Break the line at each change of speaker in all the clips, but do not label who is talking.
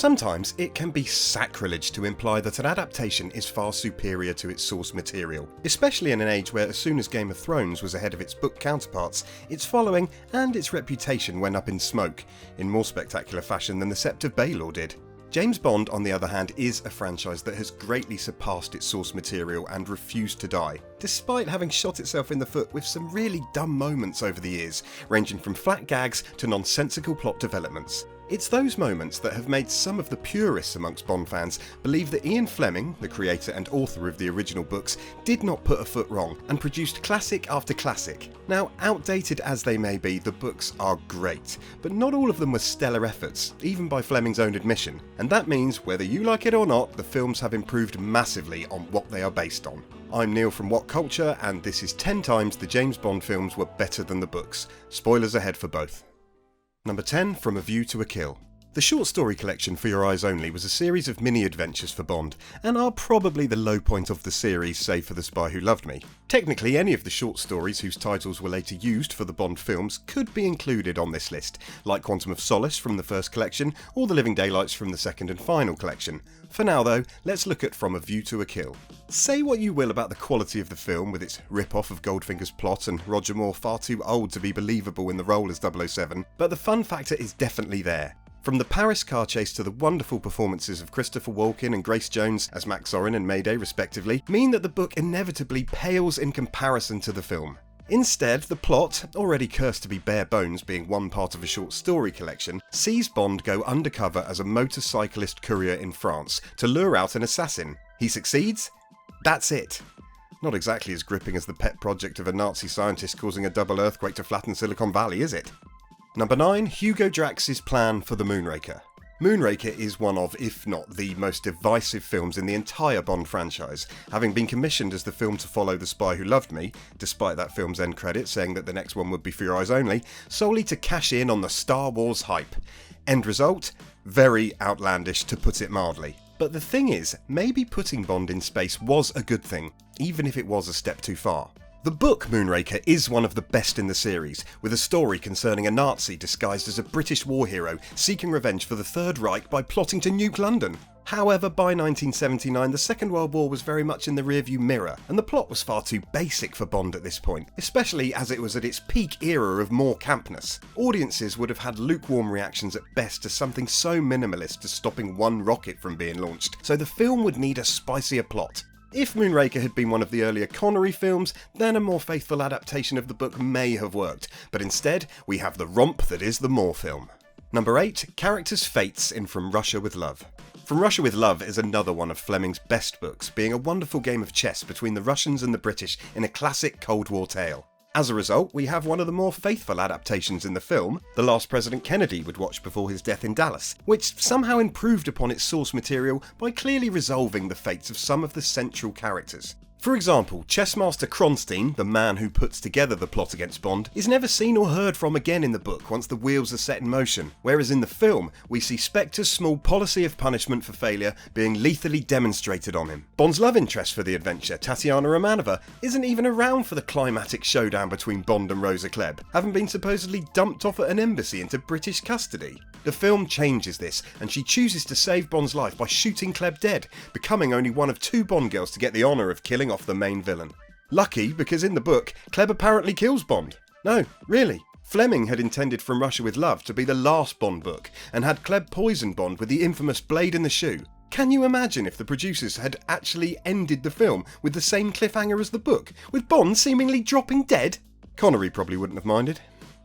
Sometimes it can be sacrilege to imply that an adaptation is far superior to its source material, especially in an age where as soon as Game of Thrones was ahead of its book counterparts, its following and its reputation went up in smoke, in more spectacular fashion than the Sept of Baelor did. James Bond, on the other hand, is a franchise that has greatly surpassed its source material and refused to die, despite having shot itself in the foot with some really dumb moments over the years, ranging from flat gags to nonsensical plot developments. It's those moments that have made some of the purists amongst Bond fans believe that Ian Fleming, the creator and author of the original books, did not put a foot wrong and produced classic after classic. Now, outdated as they may be, the books are great, but not all of them were stellar efforts, even by Fleming's own admission. And that means, whether you like it or not, the films have improved massively on what they are based on. I'm Neil from What Culture, and this is 10 times the James Bond films were better than the books. Spoilers ahead for both. Number 10, From a View to a Kill. The short story collection For Your Eyes Only was a series of mini-adventures for Bond, and are probably the low point of the series save for The Spy Who Loved Me. Technically, any of the short stories whose titles were later used for the Bond films could be included on this list, like Quantum of Solace from the first collection, or The Living Daylights from the second and final collection. For now though, let's look at From a View to a Kill. Say what you will about the quality of the film, with its rip-off of Goldfinger's plot and Roger Moore far too old to be believable in the role as 007, but the fun factor is definitely there. From the Paris car chase to the wonderful performances of Christopher Walken and Grace Jones as Max Zorin and Mayday respectively, mean that the book inevitably pales in comparison to the film. Instead, the plot, already cursed to be bare bones being one part of a short story collection, sees Bond go undercover as a motorcyclist courier in France to lure out an assassin. He succeeds? That's it. Not exactly as gripping as the pet project of a Nazi scientist causing a double earthquake to flatten Silicon Valley, is it? Number 9, Hugo Drax's plan for the Moonraker. Moonraker is one of, if not the most divisive films in the entire Bond franchise, having been commissioned as the film to follow The Spy Who Loved Me, despite that film's end credits saying that the next one would be For Your Eyes Only, solely to cash in on the Star Wars hype. End result? Very outlandish, to put it mildly. But the thing is, maybe putting Bond in space was a good thing, even if it was a step too far. The book Moonraker is one of the best in the series, with a story concerning a Nazi disguised as a British war hero seeking revenge for the Third Reich by plotting to nuke London. However, by 1979 the Second World War was very much in the rearview mirror, and the plot was far too basic for Bond at this point, especially as it was at its peak era of more campness. Audiences would have had lukewarm reactions at best to something so minimalist as stopping one rocket from being launched, so the film would need a spicier plot. If Moonraker had been one of the earlier Connery films, then a more faithful adaptation of the book may have worked, but instead we have the romp that is the Moore film. Number 8, Characters' Fates in From Russia with Love. From Russia with Love is another one of Fleming's best books, being a wonderful game of chess between the Russians and the British in a classic Cold War tale. As a result, we have one of the more faithful adaptations in the film, The Last President Kennedy would watch before his death in Dallas, which somehow improved upon its source material by clearly resolving the fates of some of the central characters. For example, Chessmaster Kronstein, the man who puts together the plot against Bond, is never seen or heard from again in the book once the wheels are set in motion, whereas in the film we see Spectre's small policy of punishment for failure being lethally demonstrated on him. Bond's love interest for the adventure, Tatiana Romanova, isn't even around for the climatic showdown between Bond and Rosa Klebb, having been supposedly dumped off at an embassy into British custody. The film changes this, and she chooses to save Bond's life by shooting Klebb dead, becoming only one of 2 Bond girls to get the honour of killing off the main villain. Lucky, because in the book, Klebb apparently kills Bond. No, really. Fleming had intended From Russia with Love to be the last Bond book, and had Klebb poison Bond with the infamous blade in the shoe. Can you imagine if the producers had actually ended the film with the same cliffhanger as the book, with Bond seemingly dropping dead? Connery probably wouldn't have minded.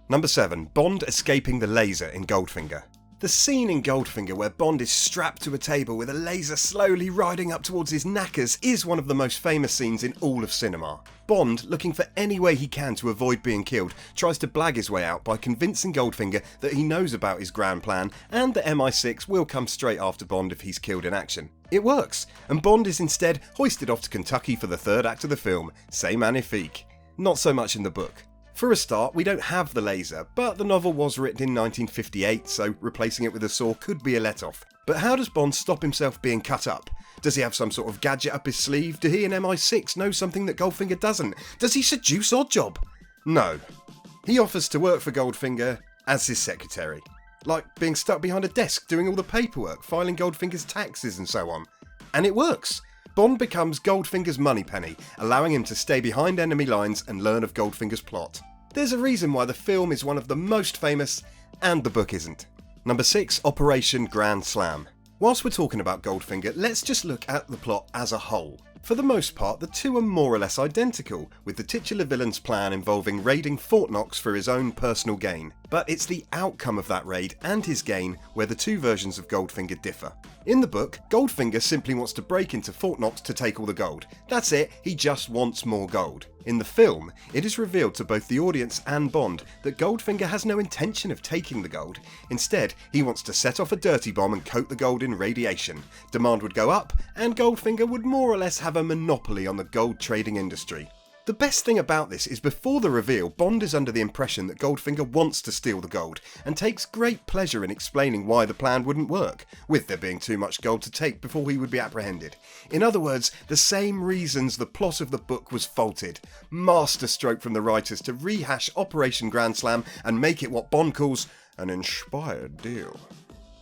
Number 7, Bond escaping the laser in Goldfinger. The scene in Goldfinger where Bond is strapped to a table with a laser slowly riding up towards his knackers is one of the most famous scenes in all of cinema. Bond, looking for any way he can to avoid being killed, tries to blag his way out by convincing Goldfinger that he knows about his grand plan and that MI6 will come straight after Bond if he's killed in action. It works, and Bond is instead hoisted off to Kentucky for the third act of the film, C'est magnifique. Not so much in the book. For a start, we don't have the laser, but the novel was written in 1958, so replacing it with a saw could be a let-off. But how does Bond stop himself being cut up? Does he have some sort of gadget up his sleeve? Do he and MI6 know something that Goldfinger doesn't? Does he seduce Oddjob? No. He offers to work for Goldfinger as his secretary. like being stuck behind a desk doing all the paperwork, filing Goldfinger's taxes and so on. And it works. Bond becomes Goldfinger's moneypenny, allowing him to stay behind enemy lines and learn of Goldfinger's plot. There's a reason why the film is one of the most famous, and the book isn't. Number 6, Operation Grand Slam. Whilst we're talking about Goldfinger, let's just look at the plot as a whole. For the most part, the two are more or less identical, with the titular villain's plan involving raiding Fort Knox for his own personal gain. But it's the outcome of that raid and his gain where the two versions of Goldfinger differ. In the book, Goldfinger simply wants to break into Fort Knox to take all the gold. That's it, he just wants more gold. In the film, it is revealed to both the audience and Bond that Goldfinger has no intention of taking the gold. Instead, he wants to set off a dirty bomb and coat the gold in radiation. Demand would go up, and Goldfinger would more or less have a monopoly on the gold trading industry. The best thing about this is before the reveal, Bond is under the impression that Goldfinger wants to steal the gold, and takes great pleasure in explaining why the plan wouldn't work, with there being too much gold to take before he would be apprehended. In other words, the same reasons the plot of the book was faulted. Masterstroke from the writers to rehash Operation Grand Slam and make it what Bond calls an inspired deal.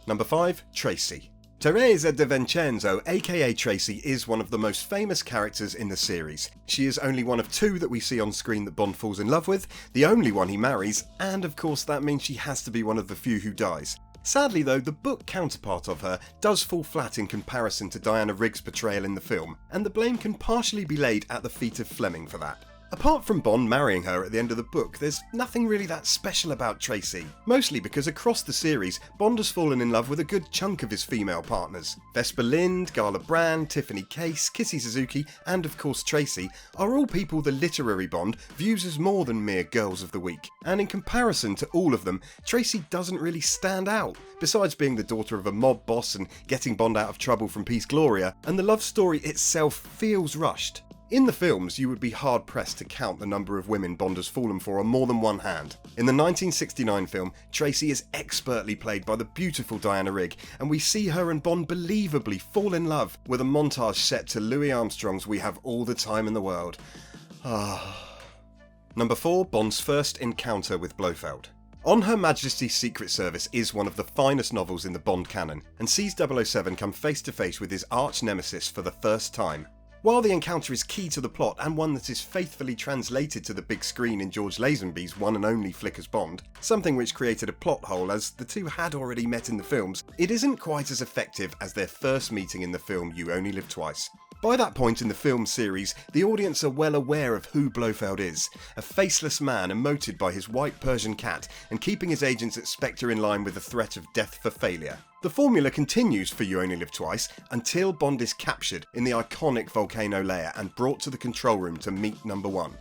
Number 5, Tracy. Teresa de Vincenzo, aka Tracy, is one of the most famous characters in the series. She is only one of two that we see on screen that Bond falls in love with, the only one he marries, and of course that means she has to be one of the few who dies. Sadly though, the book counterpart of her does fall flat in comparison to Diana Rigg's portrayal in the film, and the blame can partially be laid at the feet of Fleming for that. Apart from Bond marrying her at the end of the book, there's nothing really that special about Tracy. Mostly because across the series, Bond has fallen in love with a good chunk of his female partners. Vesper Lynd, Gala Brand, Tiffany Case, Kissy Suzuki, and of course Tracy are all people the literary Bond views as more than mere girls of the week. And in comparison to all of them, Tracy doesn't really stand out. Besides being the daughter of a mob boss and getting Bond out of trouble from Peace Gloria, and the love story itself feels rushed. In the films, you would be hard-pressed to count the number of women Bond has fallen for on more than one hand. In the 1969 film, Tracy is expertly played by the beautiful Diana Rigg, and we see her and Bond believably fall in love, with a montage set to Louis Armstrong's We Have All the Time in the World. Number 4, Bond's first encounter with Blofeld. On Her Majesty's Secret Service is one of the finest novels in the Bond canon, and sees 007 come face to face with his arch-nemesis for the first time. While the encounter is key to the plot and one that is faithfully translated to the big screen in George Lazenby's one and only flick as Bond, something which created a plot hole as the two had already met in the films, it isn't quite as effective as their first meeting in the film You Only Live Twice. By that point in the film series, the audience are well aware of who Blofeld is, a faceless man emoted by his white Persian cat and keeping his agents at Spectre in line with the threat of death for failure. The formula continues for You Only Live Twice until Bond is captured in the iconic volcano lair and brought to the control room to meet number 1.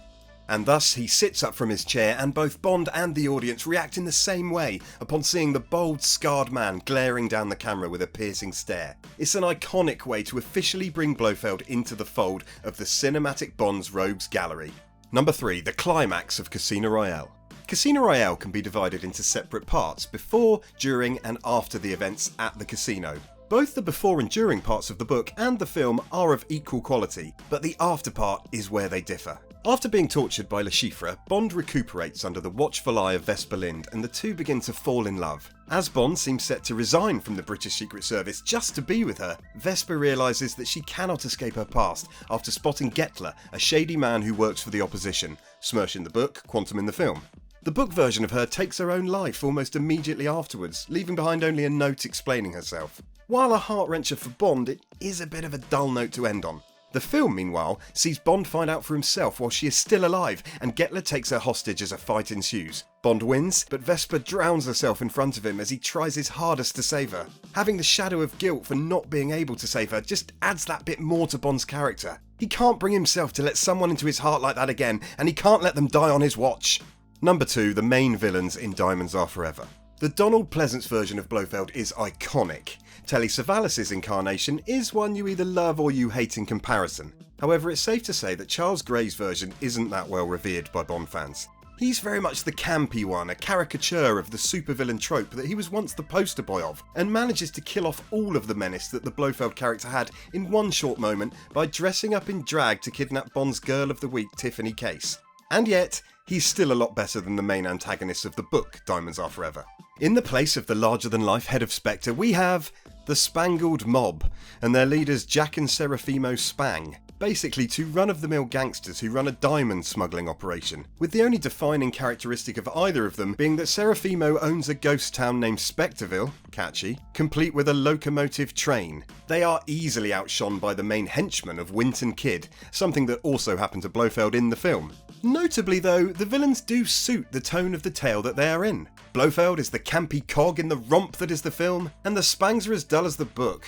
And thus he sits up from his chair and both Bond and the audience react in the same way upon seeing the bold, scarred man glaring down the camera with a piercing stare. It's an iconic way to officially bring Blofeld into the fold of the cinematic Bond's rogues gallery. Number 3, the climax of Casino Royale. Casino Royale can be divided into separate parts before, during and after the events at the casino. Both the before and during parts of the book and the film are of equal quality, but the after part is where they differ. After being tortured by Le Chiffre, Bond recuperates under the watchful eye of Vesper Lynd and the two begin to fall in love. As Bond seems set to resign from the British Secret Service just to be with her, Vesper realises that she cannot escape her past after spotting Gettler, a shady man who works for the opposition, Smersh in the book, Quantum in the film. The book version of her takes her own life almost immediately afterwards, leaving behind only a note explaining herself. While a heart-wrencher for Bond, it is a bit of a dull note to end on. The film, meanwhile, sees Bond find out for himself while she is still alive, and Gettler takes her hostage as a fight ensues. Bond wins, but Vesper drowns herself in front of him as he tries his hardest to save her. Having the shadow of guilt for not being able to save her just adds that bit more to Bond's character. He can't bring himself to let someone into his heart like that again, and he can't let them die on his watch. Number 2, the main villains in Diamonds Are Forever. The Donald Pleasance version of Blofeld is iconic. Telly Savalas's incarnation is one you either love or you hate in comparison. However, it's safe to say that Charles Gray's version isn't that well revered by Bond fans. He's very much the campy one, a caricature of the supervillain trope that he was once the poster boy of, and manages to kill off all of the menace that the Blofeld character had in one short moment by dressing up in drag to kidnap Bond's girl of the week, Tiffany Case. And yet, he's still a lot better than the main antagonists of the book Diamonds Are Forever. In the place of the larger-than-life head of Spectre, we have the Spangled Mob, and their leaders Jack and Serafimo Spang. Basically two run-of-the-mill gangsters who run a diamond smuggling operation, with the only defining characteristic of either of them being that Serafimo owns a ghost town named Spectreville, catchy, complete with a locomotive train. They are easily outshone by the main henchman of Winton Kid, something that also happened to Blofeld in the film. Notably though, the villains do suit the tone of the tale that they are in. Blofeld is the campy cog in the romp that is the film, and the Spangs are as dull as the book.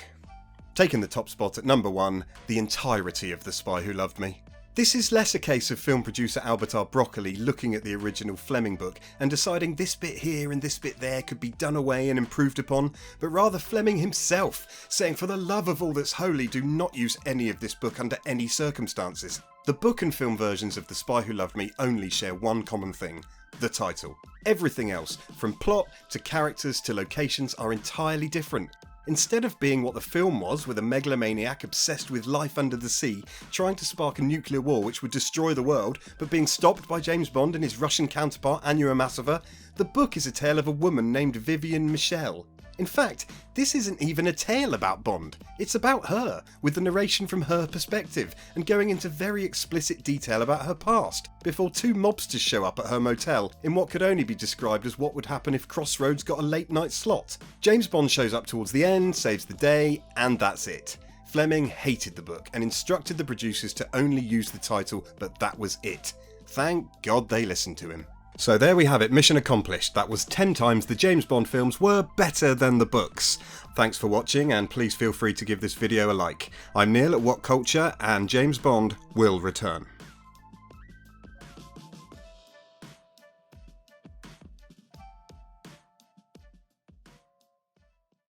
Taking the top spot at number 1, the entirety of The Spy Who Loved Me. This is less a case of film producer Albert R. Broccoli looking at the original Fleming book and deciding this bit here and this bit there could be done away and improved upon, but rather Fleming himself saying, for the love of all that's holy, do not use any of this book under any circumstances. The book and film versions of The Spy Who Loved Me only share one common thing: the title. Everything else, from plot to characters to locations, are entirely different. Instead of being what the film was, with a megalomaniac obsessed with life under the sea, trying to spark a nuclear war which would destroy the world, but being stopped by James Bond and his Russian counterpart Anya Amasova, the book is a tale of a woman named Vivian Michelle. In fact, this isn't even a tale about Bond, it's about her, with the narration from her perspective, and going into very explicit detail about her past, before two mobsters show up at her motel, in what could only be described as what would happen if Crossroads got a late night slot. James Bond shows up towards the end, saves the day, and that's it. Fleming hated the book, and instructed the producers to only use the title, but that was it. Thank God they listened to him. So there we have it, mission accomplished. That was 10 times the James Bond films were better than the books. Thanks for watching, and please feel free to give this video a like. I'm Neil at What Culture, and James Bond will return.